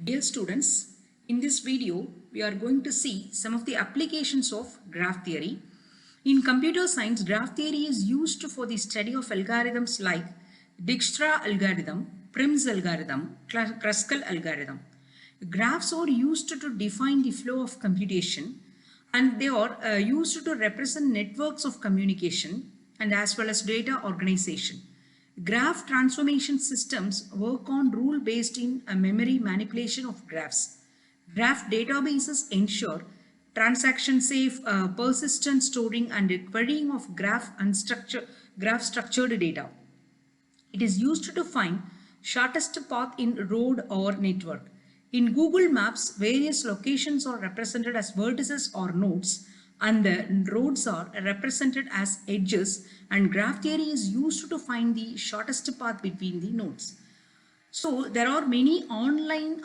Dear students, in this video, we are going to see some of the applications of graph theory. In computer science, graph theory is used for the study of algorithms like Dijkstra algorithm, Prim's algorithm, Kruskal algorithm. Graphs are used to define the flow of computation, and they are used to represent networks of communication and as well as data organization. Graph transformation systems work on rule-based in a memory manipulation of graphs. Graph databases ensure transaction-safe, persistent storing and querying of graph structured data. It is used to find shortest path in road or network. In Google Maps, various locations are represented as vertices or nodes, and the roads are represented as edges, and graph theory is used to find the shortest path between the nodes. So there are many online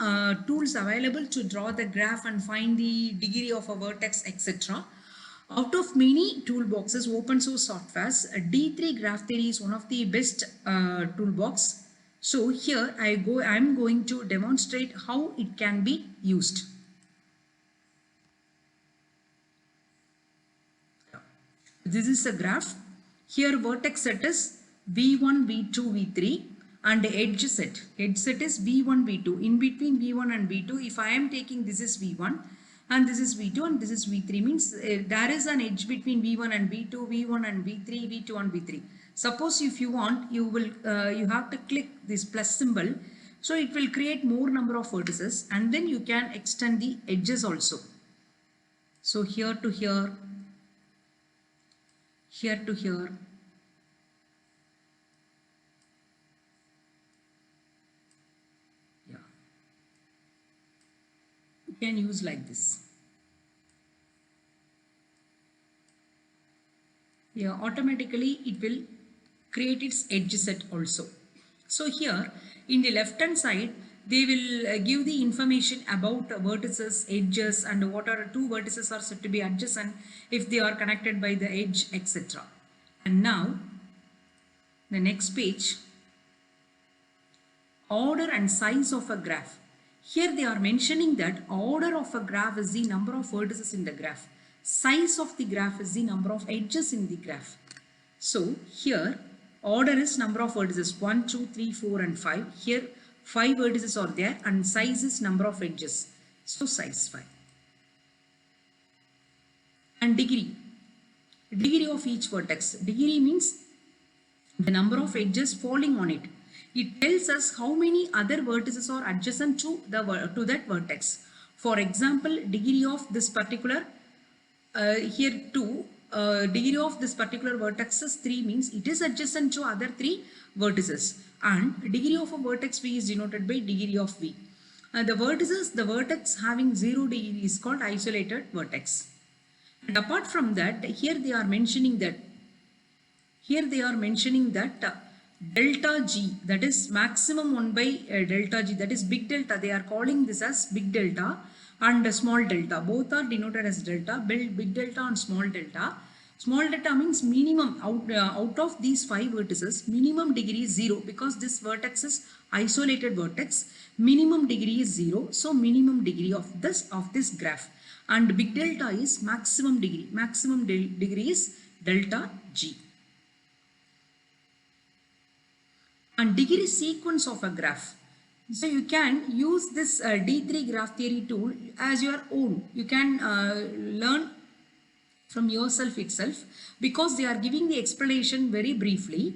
tools available to draw the graph and find the degree of a vertex, etc. Out of many toolboxes, open source softwares, D3 graph theory is one of the best toolbox. So here I'm going to demonstrate how it can be used. This is a graph. Here vertex set is V1, V2, V3 and edge set. Edge set is V1, V2. In between V1 and V2, if I am taking this is V1 and this is V2 and this is V3 means there is an edge between V1 and V2, V1 and V3, V2 and V3. Suppose if you want, you have to click this plus symbol. So it will create more number of vertices and then you can extend the edges also. So here to here, here to here, yeah, you can use like this. Yeah, automatically it will create its edge set also. So here in the left hand side, they will give the information about vertices, edges, and what are two vertices are said to be adjacent if they are connected by the edge, etc. And now the next page, order and size of a graph. Here they are mentioning that order of a graph is the number of vertices in the graph. Size of the graph is the number of edges in the graph. So here order is number of vertices 1, 2, 3, 4 and 5. Here 5 vertices are there and size is number of edges. So size 5. And degree. Degree of each vertex. Degree means the number of edges falling on it. It tells us how many other vertices are adjacent to that vertex. For example, degree of this particular here 2, degree of this particular vertex is 3 means it is adjacent to other 3 vertices, and degree of a vertex V is denoted by degree of V. The vertex having 0 degree is called isolated vertex. And apart from that, here they are mentioning that delta G, that is maximum 1 by delta G, that is big delta. They are calling this as big delta and small delta. Both are denoted as delta, big delta and small delta. Small delta means minimum out of these 5 vertices, minimum degree is 0 because this vertex is isolated vertex. Minimum degree is 0, so minimum degree of this graph. And big delta is maximum degree. Maximum degree is delta G. And degree sequence of a graph. So you can use this D3 graph theory tool as your own. You can learn from yourself itself because they are giving the explanation very briefly.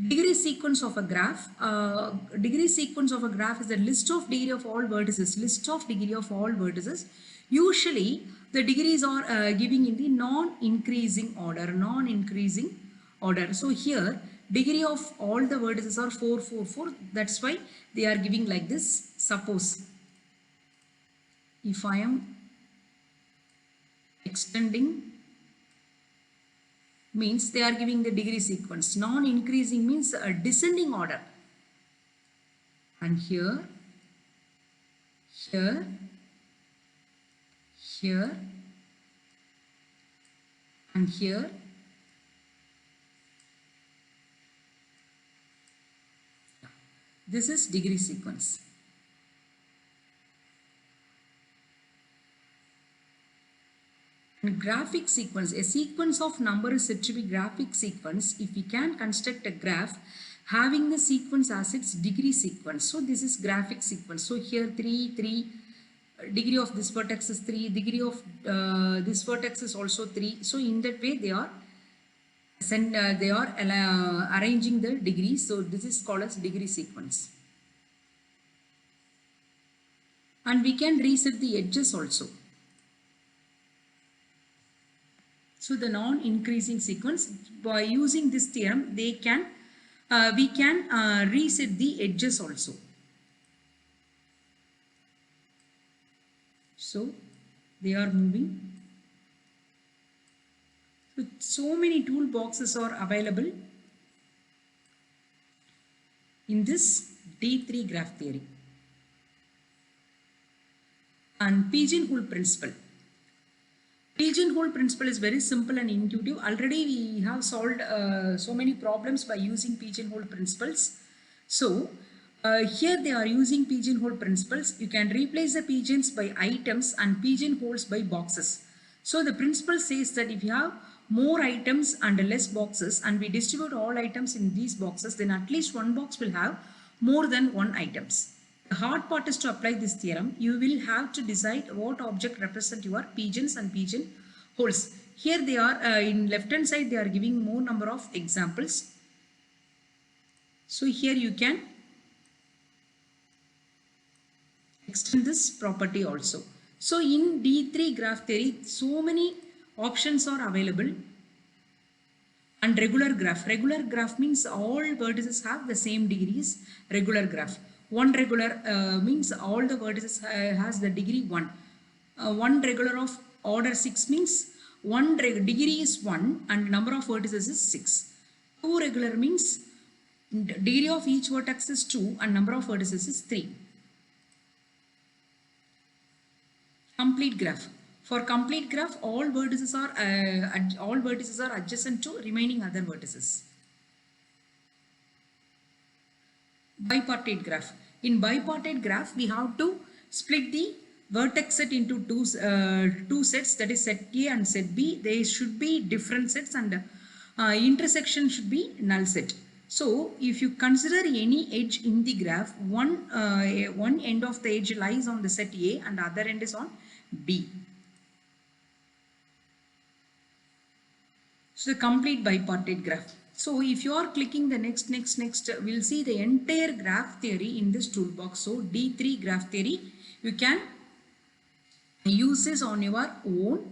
Degree sequence of a graph. Degree sequence of a graph is a list of degree of all vertices. List of degree of all vertices. Usually the degrees are giving in the non-increasing order. Non-increasing order. So here degree of all the vertices are 4, 4, 4. That's why they are giving like this. Suppose if I am extending means they are giving the degree sequence. Non-increasing means a descending order. And here, here, here, and here. This is degree sequence. And graphic sequence, a sequence of number is said to be graphic sequence if we can construct a graph having the sequence as its degree sequence. So this is graphic sequence. So here 3, degree of this vertex is 3, degree of this vertex is also 3. So in that way they are arranging the degrees. So this is called as degree sequence. And we can reset the edges also. So the non-increasing sequence, by using this theorem, we can reset the edges also. So they are moving. So many toolboxes are available in this D3 graph theory. And pigeonhole principle. Pigeonhole principle is very simple and intuitive. Already we have solved so many problems by using pigeonhole principles. So here they are using pigeonhole principles. You can replace the pigeons by items and pigeonholes by boxes. So the principle says that if you have more items and less boxes and we distribute all items in these boxes, then at least one box will have more than one items. The hard part is to apply this theorem. You will have to decide what object represent your pigeons and pigeon holes. Here they are in left hand side they are giving more number of examples. So here you can extend this property also. So in D3 graph theory so many options are available. And regular graph. Regular graph means all vertices have the same degrees. Regular graph. One regular means all the vertices has the degree 1. One regular of order 6 means one degree is 1 and number of vertices is 6. Two regular means degree of each vertex is 2 and number of vertices is 3. Complete graph. For complete graph, all vertices are adjacent to remaining other vertices. Bipartite graph. In bipartite graph, we have to split the vertex set into two sets, that is set A and set B. They should be different sets and intersection should be null set. So if you consider any edge in the graph, one end of the edge lies on the set A and the other end is on B. So the complete bipartite graph. So if you are clicking the next, we'll see the entire graph theory in this toolbox. So D3 graph theory, you can use this on your own